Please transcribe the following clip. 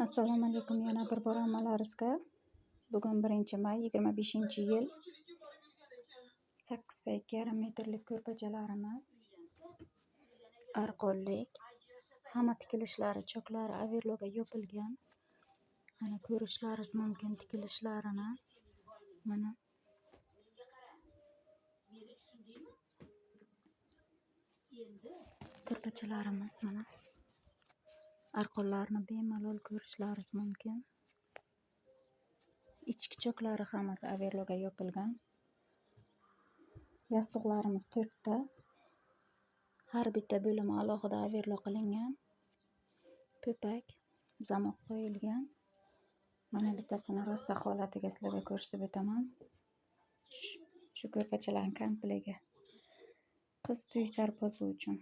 Assalomu alaykum, yana bir bor hammalaringizga. Bugun 1-may 25-yil. 8 ta 2,5 metrlik ko'rpachalarimiz, arqonlik, hamma tikilishlari, choklari overlockga yopilgan. Mana ko'rishlaringiz mumkin tikilishlarini. Mana ko'rpachalarimiz mana. Arqonlarni bemalol ko'rishlaringiz mumkin. Ichki choklari hammasi overlockga yopilgan. Yostiqlarimiz 4 ta. Har bitta bo'limi alohida overlock qilingan. Po'pak, zamoq qo'yilgan. Mana bittasini rosta holatiga sizlarga ko'rsatib o'taman. Shu ko'rpachalarning komplegi. Qiz to'y sarposi uchun.